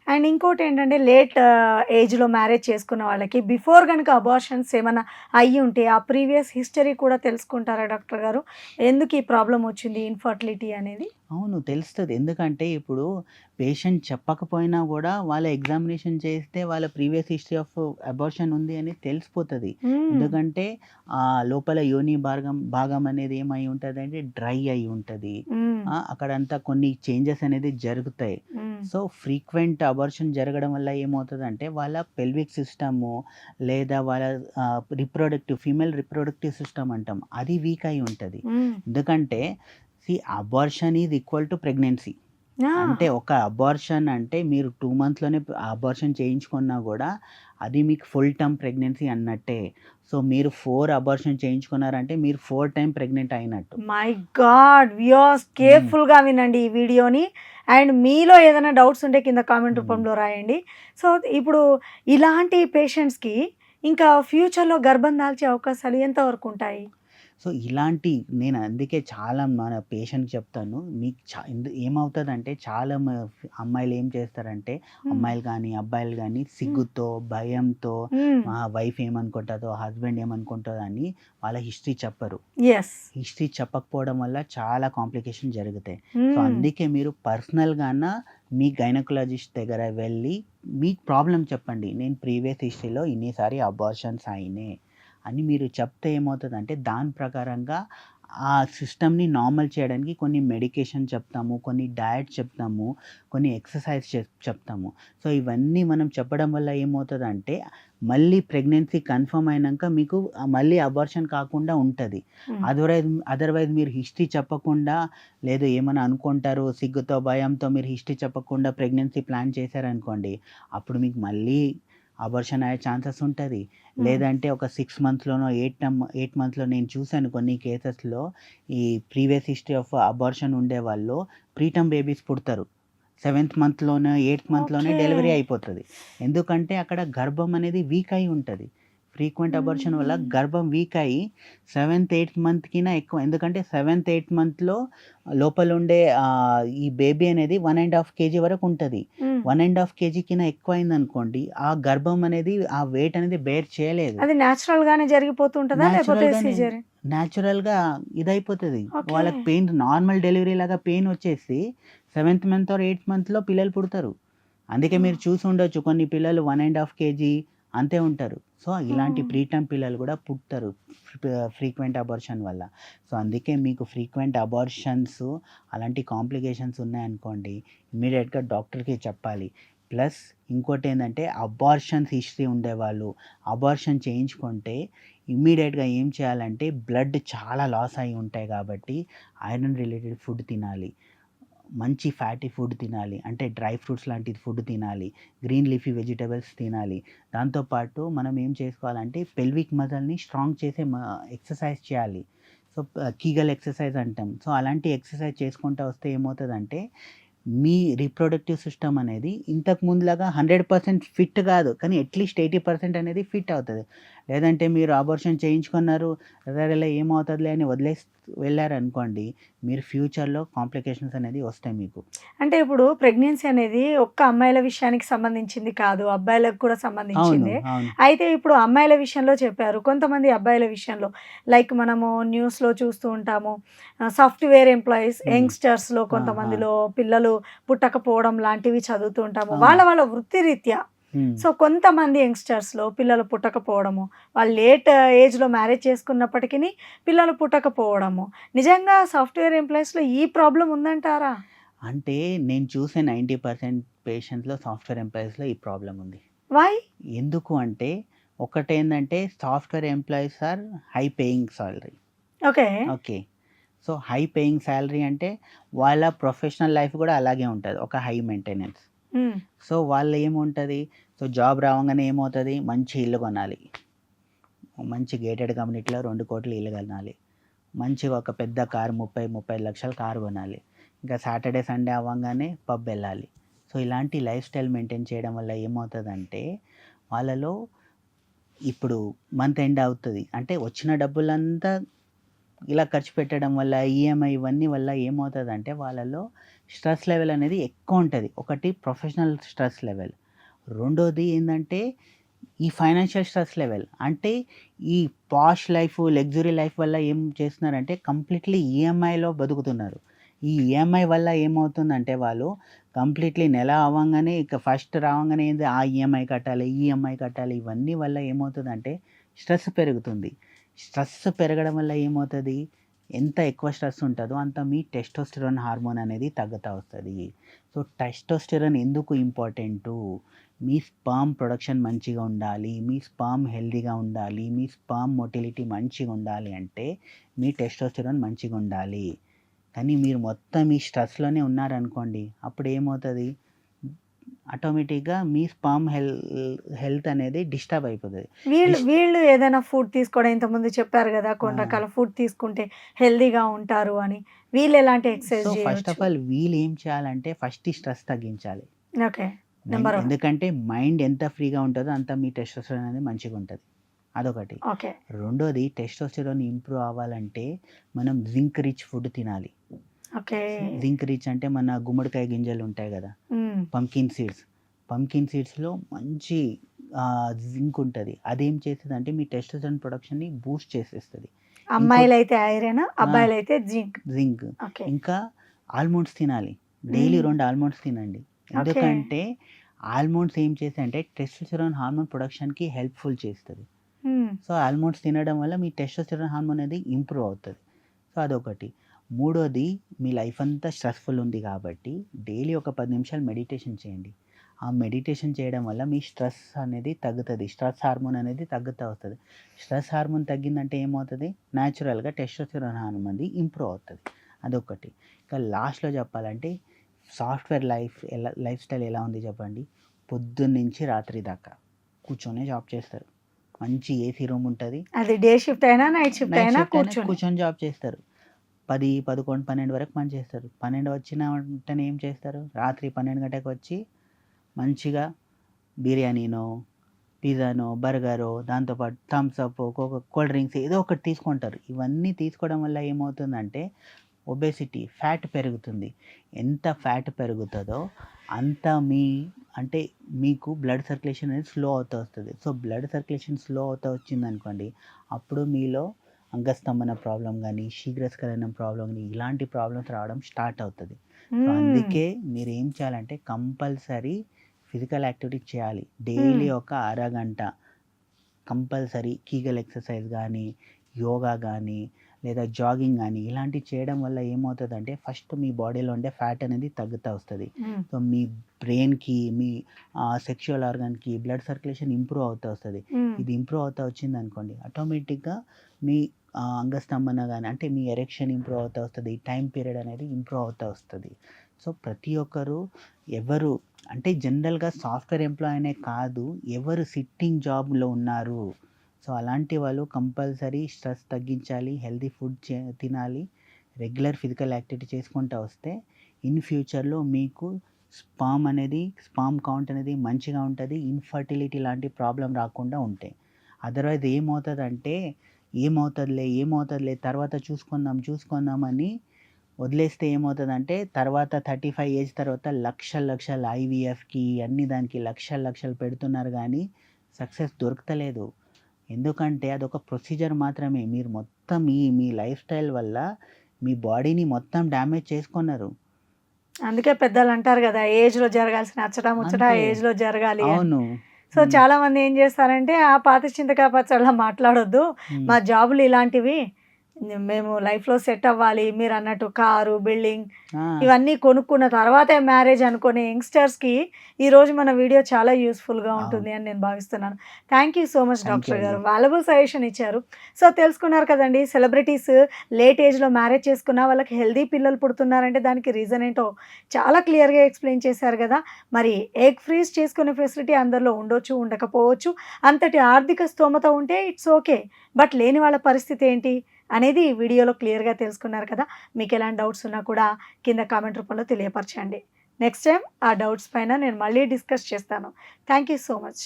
And ఇంకోటేంటంటే late ఏజ్‌లో marriage చేసుకున్న వాళ్ళకి బిఫోర్ గనుక అబార్షన్స్ ఏమన్నా అయ్యుంటే ఆ ప్రీవియస్ హిస్టరీ కూడా తెలుసుకుంటారా డాక్టర్ గారు? ఎందుకు ఈ ప్రాబ్లమ్ వచ్చింది ఇన్‌ఫర్టిలిటీ అనేది? అవును. తెలుస్తది. ఎందుకంటే ఇప్పుడు పేషెంట్ చెప్పకపోయినా గూడా వాళ్ళ ఎగ్జామినేషన్ చేస్తే వాళ్ళ ప్రీవియస్ హిస్టరీ ఆఫ్ అబార్షన్ ఉంది అని తెలిసిపోతది. హ్మ్. ఎందుకంటే లోపల యోని భాగం అనేది ఏమై ఉంటదంటే డ్రై అయ్యి ఉంటది. హ్మ్. అక్కడంతా కొన్ని చేంజెస్ అనేది జరుగుతాయి. హ్మ్. సో, ఫ్రీక్వెంట్ అబార్షన్ జరగడం వల్ల ఏమవుతదంటే వాళ్ళ పెల్విక్ సిస్టము లేదా వాళ్ళ ఫీమేల్ రిప్రొడక్టివ్ సిస్టమ్ అంటాం. అది వీక్ అయ్యి ఉంటది. హ్మ్. ఎందుకంటే abortion is equal to pregnancy. ఆ! అంటే ఒక అబార్షన్ అంటే మీరు 2 మంత్స్‌లోనే అబార్షన్ చేయించుకున్నా గూడా అది మీకు ఫుల్ టర్మ్ ప్రెగ్నెన్సీ అన్నట్టే. సో, మీరు 4 అబార్షన్ చేయించుకున్నారంటే మీరు 4 టైమ్ ప్రెగ్నెంట్ అయినట్టు. My God! వ్యూవర్స్ హ్మ్. కేర్‌ఫుల్‌గా వినండి ఈ వీడియోని. అండ్ మీలో ఏదైనా డౌట్స్ ఉంటే కింద కామెంట్ హ్మ్. రూపంలో రాయండి. సో, ఇప్పుడు ఇలాంటి పేషెంట్స్‌కి ఇంకా ఫ్యూచర్‌లో గర్భం దాల్చే అవకాశాలు ఎంత వరకు ఉంటాయి? సో, ఇలాంటి నేను అందుకే చాలా మన పేషెంట్‌కి చెప్తాను. మీకు ఏమవుతదంటే చాలా అమ్మాయిలు ఏం చేస్తారంటే, హ్మ్. అమ్మాయిలు గానీ, అబ్బాయిలు గానీ హ్మ్. సిగ్గుతో, భయంతో హ్మ్. మా వైఫ్ ఏమనుకుంటదో, హస్బెండ్ ఏమనుకుంటదో అని వాళ్ళ హిస్టరీ చెప్పరు. యెస్. హిస్టరీ చెప్పకపోవడం వల్ల చాలా కాంప్లికేషన్ జరుగుతాయి. సో, హ్మ్. అందుకే మీరు పర్సనల్‌గాన మీ గైనకాలజిస్ట్ దగ్గర వెళ్ళి మీ ప్రాబ్లమ్ చెప్పండి. నేను ప్రీవియస్ హిస్టరీలో ఇన్నిసారి అబార్షన్స్ అయినాయి అని మీరు చెప్తే ఏమవుతదంటే దాని ప్రకారంగా ఆ సిస్టమ్‌ని నార్మల్ చేయడానికి కొన్ని మెడికేషన్ చెప్తాము, కొన్ని డయట్ చెప్తాము, కొన్ని ఎక్సర్‌సైజ్ చెప్తాము. సో, ఇవన్నీ మనం చెప్పడం వల్ల ఏమవుతదంటే మళ్ళీ ప్రెగ్నెన్సీ కన్ఫర్మ్ అయినంక మీకు మళ్ళీ అబార్షన్ కాకుండా ఉంటది. హ్మ్. అదర్‌వైజ్ మీరు హిస్టరీ చెప్పకుండా లేదు ఏమన్నా అనుకుంటారు, సిగ్గుతో, భయంతో మీరు హిస్టరీ చెప్పకుండా ప్రెగ్నెన్సీ ప్లాన్ చేశారనుకోండి, అప్పుడు మీకు మళ్ళీ అబార్షన్ అయ్యే ఛాన్సెస్ ఉంటది. హ్మ్. లేదంటే ఒక 6 మంత్స్‌లోనో, 8 మంత్స్‌లో నేను చూసాను కొన్ని కేసెస్‌లో ఈ ప్రీవియస్ హిస్టరీ ఆఫ్ అబార్షన్ ఉండేవాళ్ళు ప్రీటర్మ్ బేబీస్ పుడతారు. 7థ్ మంత్‌లోనే, 8థ్ మంత్‌లోనే ఓకే. డెలివరీ అయిపోతది. ఎందుకంటే అక్కడ గర్భం అనేది వీక్ అయ్యి ఉంటది. ఫ్రీక్వెంట్ అబార్షన్ వల్ల హ్మ్. గర్భం వీక్ అయ్యి 7థ్, 8థ్ మంత్‌కినా ఎక్కువ. ఎందుకంటే 7థ్, 8థ్ మంత్‌లో లోపలుండే ఈ బేబీ అనేది 1½ కేజీ వరకు ఉంటది. హ్మ్. 1½ కేజీకినా ఎక్కువయిందనుకోండి, ఆ గర్భం అనేది ఆ వెయిట్ అనేది బేర్ చేయలేదు. అది నేచురల్‌గానే జరిగిపోతూ ఉంటదా? లేకపోతే నేచురల్‌గానే సిజేరియన్? నేచురల్‌గా ఇదయిపోతది. ఓకే. వాళ్ళకి పెయిన్ నార్మల్ డెలివరీ లాగా పెయినొచ్చేసి 7థ్ మంత్ ఆర్ 8థ్ మంత్‌లో పిల్లలు పుడతారు. అందుకే ఓహ్! మీరు చూసుండొచ్చు కొన్ని పిల్లలు 1½ కేజీ అంతే ఉంటారు. సో, ఇలాంటి హ్మ్. ప్రీటర్మ్ పిల్లలు గూడా పుడతారు ఫ్రీక్వెంట్ అబార్షన్ వల్ల. సో, అందుకే మీకు ఫ్రీక్వెంట్ అబార్షన్స్ అలాంటి కాంప్లికేషన్స్ ఉన్నాయనుకోండి, ఇమ్మీడియేట్‌గా డాక్టర్‌కి చెప్పాలి. ప్లస్ ఇంకోటేందంటే అబార్షన్స్ హిస్టరీ ఉండేవాళ్ళు, అబార్షన్ చేయించుకుంటే ఇమ్మీడియేట్‌గా ఏం చేయాలంటే బ్లడ్ చాలా లాస్ అయ్యి ఉంటాయి గాబట్టి ఐరన్ రిలేటెడ్ ఫుడ్ తినాలి. మంచి ఫ్యాటీ ఫుడ్ తినాలి. అంటే డ్రై ఫ్రూట్స్ లాంటి ఫుడ్ తినాలి. గ్రీన్ లీఫీ వెజిటబుల్స్ తినాలి. దాంతో పాటు మనం ఏం చేసుకోవాలంటే పెల్విక్ మజిల్‌ని స్ట్రాంగ్ చేసే ఎక్సర్సైజ్ చేయాలి. సో, కీగల్ ఎక్సర్సైజ్ అంటాం. సో, అలాంటి ఎక్సర్సైజ్ చేసుకుంటా వస్తే ఏమవుతదంటే మీ రిప్రొడక్టివ్ సిస్టమ్ అనేది ఇంతకు ముందులాగా 100% ఫిట్ గాదు. కానీ అట్‌లీస్ట్ 80% అనేది ఫిట్ అవుతది. లేదంటే మీరు అబార్షన్ చేయించుకున్నారు, సరేలే ఏమవుతదిలే అని వదిలేసి వెళ్లారనుకోండి, మీరు ఫ్యూచర్‌లో కాంప్లికేషన్స్ అనేది వస్తాయి మీకు. అంటే ఇప్పుడు ప్రెగ్నెన్సీ అనేది ఒక్క అమ్మాయిల విషయానికి సంబంధించింది కాదు. అబ్బాయిలకు కూడా అవును. సంబంధించిందే. అవును. అయితే ఇప్పుడు అమ్మాయిల విషయంలో చెప్పారు. కొంతమంది అబ్బాయిల విషయంలో లైక్ మనము న్యూస్‌లో చూస్తూ ఉంటాము. సాఫ్ట్‌వేర్ ఎంప్లాయీస్, హ్మ్. యంగ్‌స్టర్స్‌లో ఆ! ఆ! కొంతమందిలో పిల్లలు పుట్టకపోవడం లాంటివి చదువుతూ ఉంటాము. అవును. వాళ్ళ వాళ్ళ వృత్తిరీత్యా హ్మ్. సో, కొంతమంది యంగ్‌స్టర్స్‌లో పిల్లలు పుట్టకపోవడము, వాళ్ళు లేట్ ఏజ్‌లో మ్యారేజ్ చేసుకున్నప్పటికిని పిల్లలు పుట్టకపోవడము. నిజంగా సాఫ్ట్‌వేర్ ఎంప్లాయీస్‌లో ఈ ప్రాబ్లమ్ ఉందంటారా? అంటే నేను చూసే 90% పేషెంట్స్‌లో సాఫ్ట్‌వేర్ ఎంప్లాయీస్‌లో ఈ ప్రాబ్లమ్ ఉంది. వై? ఎందుకు అంటే ఒకటేందంటే software employees are high paying salary. Okay. Okay. So, high paying salary అంటే వాళ్ళ ప్రొఫెషనల్ లైఫ్ గూడా అలాగే ఉంటది. ఒక హై మెయింటెనెన్స్. హ్మ్. సో, వాళ్ళేముంటది, సో, జాబ్ రావంగానే ఏమవుతది, మంచి ఇల్లు కొనాలి. మంచి గేటెడ్ కమ్యూనిటీలో 2,00,00,000 ఇల్లు కొనాలి. మంచిగా ఒక పెద్ద కారు 35 లక్షల కారు కొనాలి. ఇంకా సాటర్‌డే, సండే అవ్వంగానే పబ్బెళ్ళాలి. సో, ఇలాంటి లైఫ్ స్టైల్ మెయింటైన్ చేయడం వల్ల ఏమవుతదంటే, వాళ్ళలో ఇప్పుడు మంత్ ఎండ్ అవుతది. అంటే వచ్చిన డబ్బులంతా ఇలా ఖర్చు పెట్టడం వల్ల ఈఎంఐ ఇవన్నీ వల్ల ఏమవుతుందంటే వాళ్ళలో స్ట్రెస్ లెవెల్ అనేది ఎక్కువ ఉంటుంది. ఒకటి ప్రొఫెషనల్ స్ట్రెస్ లెవెల్, రెండోది ఏంటంటే ఈ ఫైనాన్షియల్ స్ట్రెస్ లెవెల్. అంటే ఈ పాష్ లైఫ్, లగ్జరీ లైఫ్ వల్ల ఏం చేస్తున్నారంటే కంప్లీట్లీ ఈఎంఐలో బతుకుతున్నారు. ఈ ఈఎంఐ వల్ల ఏమవుతుందంటే వాళ్ళు కంప్లీట్లీ నెల అవ్వంగానే ఇక ఫస్ట్ రావంగానే ఏంది ఆ ఈఎంఐ కట్టాలి, ఈఎంఐ కట్టాలి. ఇవన్నీ వల్ల ఏమవుతుందంటే స్ట్రెస్ పెరుగుతుంది. స్ట్రెస్ పెరగడం వల్ల ఏమవుతుంది, ఎంత ఎక్కువ స్ట్రెస్ ఉంటుందో అంత మీ టెస్టోస్టెరాన్ హార్మోన్ అనేది తగ్గుతూ వస్తుంది. సో టెస్టోస్టెరాన్ ఎందుకు ఇంపార్టెంటు, మీ స్పర్మ్ ప్రొడక్షన్ మంచిగా ఉండాలి, మీ స్పర్మ్ హెల్తీగా ఉండాలి, మీ స్పర్మ్ మొటిలిటీ మంచిగా ఉండాలి అంటే మీ టెస్టోస్టెరాన్ మంచిగా ఉండాలి. కానీ మీరు మొత్తం ఈ స్ట్రెస్లోనే ఉన్నారనుకోండి, అప్పుడు ఏమవుతుంది, ఆటోమేటిక్గా మీ స్పర్మ్ హెల్త్ అనేది డిస్టర్బ్ అయిపోతుంది. వీళ్ళు ఏదైనా ఫుడ్ తీసుకోవడం, ఇంతకుముందు చెప్పారు కదా కొన్ని రకాల ఫుడ్ తీసుకుంటే హెల్దీగా ఉంటారు అని, వీళ్ళు ఎలాంటి సో ఎక్సర్సైజ్ ఫస్ట్ ఆఫ్ చేయొచ్చు? ఆల్ వీళ్ళు ఏం చేయాలంటే ఫస్ట్ స్ట్రెస్ తగ్గించాలి. Okay, number 1. ఎందుకంటే మైండ్ ఎంత ఫ్రీగా ఉంటుందో అంత మీ టెస్టోస్టెరాన్ అనేది మంచిగా ఉంటుంది. అదొకటి. ఓకే. రెండోది టెస్టోస్టెరాన్ ఇంప్రూవ్ అవ్వాలంటే మనం జింక్ రిచ్ ఫుడ్ తినాలి. ఓకే. జింక్ రిచ్ అంటే మన గుమ్మడికాయ గింజలు ఉంటాయి కదా, పంకిన్ సీడ్స్లో మంచి జింక్ ఉంటుంది. అదేం చేస్తుందంటే మీ టెస్టోస్టెరాన్ ప్రొడక్షన్ని బూస్ట్ చేసేస్తుంది. అమ్మాయిలు అయితే ఐరన్, అబ్బాయిలు అయితే జింక్. ఓకే. ఇంకా ఆల్మండ్స్ తినాలి. డైలీ 2 ఆల్మండ్స్ తినండి. ఎందుకంటే ఆల్మండ్స్ ఏం చేస్తాయంటే టెస్టోస్టెరాన్ హార్మోన్ ప్రొడక్షన్కి హెల్ప్ఫుల్ చేస్తుంది. సో ఆల్మండ్స్ తినడం వల్ల మీ టెస్టోస్టెరాన్ హార్మోన్ అనేది ఇంప్రూవ్ అవుతుంది. సో అదొకటి. మూడోది, మీ లైఫ్ అంతా స్ట్రెస్ఫుల్ ఉంది కాబట్టి డైలీ ఒక 10 నిమిషాలు మెడిటేషన్ చేయండి. ఆ మెడిటేషన్ చేయడం వల్ల మీ స్ట్రెస్ అనేది తగ్గుతుంది. స్ట్రెస్ హార్మోన్ అనేది తగ్గుతూ వస్తుంది. స్ట్రెస్ హార్మోన్ తగ్గిందంటే ఏమవుతుంది, న్యాచురల్గా టెస్టోస్టెరాన్ హార్మోన్ అనేది ఇంప్రూవ్ అవుతుంది. అదొకటి. ఇంకా లాస్ట్లో చెప్పాలంటే సాఫ్ట్వేర్ లైఫ్ స్టైల్ ఎలా ఉంది చెప్పండి. పొద్దున్న నుంచి రాత్రి దాకా కూర్చొనే జాబ్ చేస్తారు. మంచి ఏసీ రూమ్ ఉంటుంది. అది డే షిఫ్ట్ అయినా నైట్ షిఫ్ట్ అయినా కూర్చొని జాబ్ చేస్తారు. 10, 11, 12 వరకు పని చేస్తారు. 12 వచ్చిన వెంటనే ఏం చేస్తారు, రాత్రి 12 గంటలకు వచ్చి మంచిగా బిర్యానీనో, పిజ్జానో, బర్గరో, దాంతోపాటు థమ్స్అప్, కూల్ డ్రింక్స్ ఏదో ఒకటి తీసుకుంటారు. ఇవన్నీ తీసుకోవడం వల్ల ఏమవుతుందంటే ఒబేసిటీ, ఫ్యాట్ పెరుగుతుంది. ఎంత ఫ్యాట్ పెరుగుతుందో అంత అంటే మీకు బ్లడ్ సర్క్యులేషన్ అనేది స్లో అవుతూ వస్తుంది. సో బ్లడ్ సర్క్యులేషన్ స్లో అవుతూ వచ్చిందనుకోండి, అప్పుడు మీలో అంగస్తంభన ప్రాబ్లం కానీ, శీఘ్రస్ఖలనం ప్రాబ్లం కానీ, ఇలాంటి ప్రాబ్లమ్స్ రావడం స్టార్ట్ అవుతుంది. సో అందుకే మీరు ఏం చేయాలంటే కంపల్సరీ ఫిజికల్ యాక్టివిటీ చేయాలి. డైలీ ఒక అరగంట కంపల్సరీ కీగల్ ఎక్సర్సైజ్ కానీ, యోగా కానీ, లేదా జాగింగ్ కానీ ఇలాంటివి చేయడం వల్ల ఏమవుతుందంటే ఫస్ట్ మీ బాడీలో ఉండే ఫ్యాట్ అనేది తగ్గుతూ వస్తుంది. సో మీ బ్రెయిన్కి, మీ సెక్షువల్ ఆర్గాన్కి బ్లడ్ సర్క్యులేషన్ ఇంప్రూవ్ అవుతూ వస్తుంది. ఇది ఇంప్రూవ్ అవుతూ వచ్చింది అనుకోండి, ఆటోమేటిక్గా మీ అంగస్తంభన కానీ, అంటే మీ ఎరెక్షన్ ఇంప్రూవ్ అవుతూ వస్తుంది. టైం పీరియడ్ అనేది ఇంప్రూవ్ అవుతూ వస్తుంది. సో ప్రతి ఒక్కరు, ఎవరు అంటే జనరల్గా సాఫ్ట్వేర్ ఎంప్లాయ్ అనే కాదు, ఎవరు సిట్టింగ్ జాబ్లో ఉన్నారు, సో అలాంటి వాళ్ళు కంపల్సరీ స్ట్రెస్ తగ్గించాలి, హెల్తీ ఫుడ్ తినాలి, రెగ్యులర్ ఫిజికల్ యాక్టివిటీ చేసుకుంటూ వస్తే ఇన్ ఫ్యూచర్లో మీకు స్పామ్ కౌంట్ అనేది మంచిగా ఉంటుంది. ఇన్ఫర్టిలిటీ లాంటి ప్రాబ్లం రాకుండా ఉంటాయి. అదర్వైజ్ ఏమవుతుందిలే తర్వాత చూసుకుందామని వదిలేస్తే ఏమవుతుందంటే తర్వాత 35 ఏజ్ తర్వాత లక్షలు ఐవీఎఫ్కి అన్ని దానికి లక్షలు పెడుతున్నారు కానీ సక్సెస్ దొరకలేదు. ఎందుకంటే అదొక ప్రొసీజర్ మాత్రమే. మీరు మొత్తం మీ లైఫ్ స్టైల్ వల్ల మీ బాడీని మొత్తం డ్యామేజ్ చేసుకున్నారు. అందుకే పెద్దలు అంటారు కదా, ఏజ్లో జరగాల్సిన ముచ్చట ఏజ్లో జరగాలి. అవును. సో చాలా మంది ఏం చేస్తారంటే ఆ పాత చింతకాయ పచ్చళ్ళ మాట్లాడొద్దు, మా జాబులు ఇలాంటివి, మేము లైఫ్లో సెట్ అవ్వాలి, మీరు అన్నట్టు కారు, బిల్డింగ్ ఇవన్నీ కొనుక్కున్న తర్వాతే మ్యారేజ్ అనుకునే యంగ్స్టర్స్కి ఈరోజు మన వీడియో చాలా యూస్ఫుల్గా ఉంటుంది అని నేను భావిస్తున్నాను. Thank you so much doctor గారు, వాల్యుబుల్ సజెషన్ ఇచ్చారు. సో తెలుసుకున్నారు కదండి, సెలబ్రిటీస్ లేట్ ఏజ్లో మ్యారేజ్ చేసుకున్న వాళ్ళకి హెల్దీ పిల్లలు పుడుతున్నారంటే దానికి రీజన్ ఏంటో చాలా క్లియర్గా ఎక్స్ప్లెయిన్ చేశారు కదా. మరి ఎగ్ ఫ్రీజ్ చేసుకునే ఫెసిలిటీ అందరిలో ఉండొచ్చు, ఉండకపోవచ్చు. అంతటి ఆర్థిక స్తోమత ఉంటే ఇట్స్ ఓకే, బట్ లేని వాళ్ళ పరిస్థితి ఏంటి అనేది ఈ వీడియోలో క్లియర్గా తెలుసుకున్నారు కదా. మీకు ఎలాంటి డౌట్స్ ఉన్నా కూడా కింద కామెంట్ రూపంలో తెలియపరచండి. నెక్స్ట్ టైం ఆ డౌట్స్ పైన నేను మళ్ళీ డిస్కస్ చేస్తాను. Thank you so much.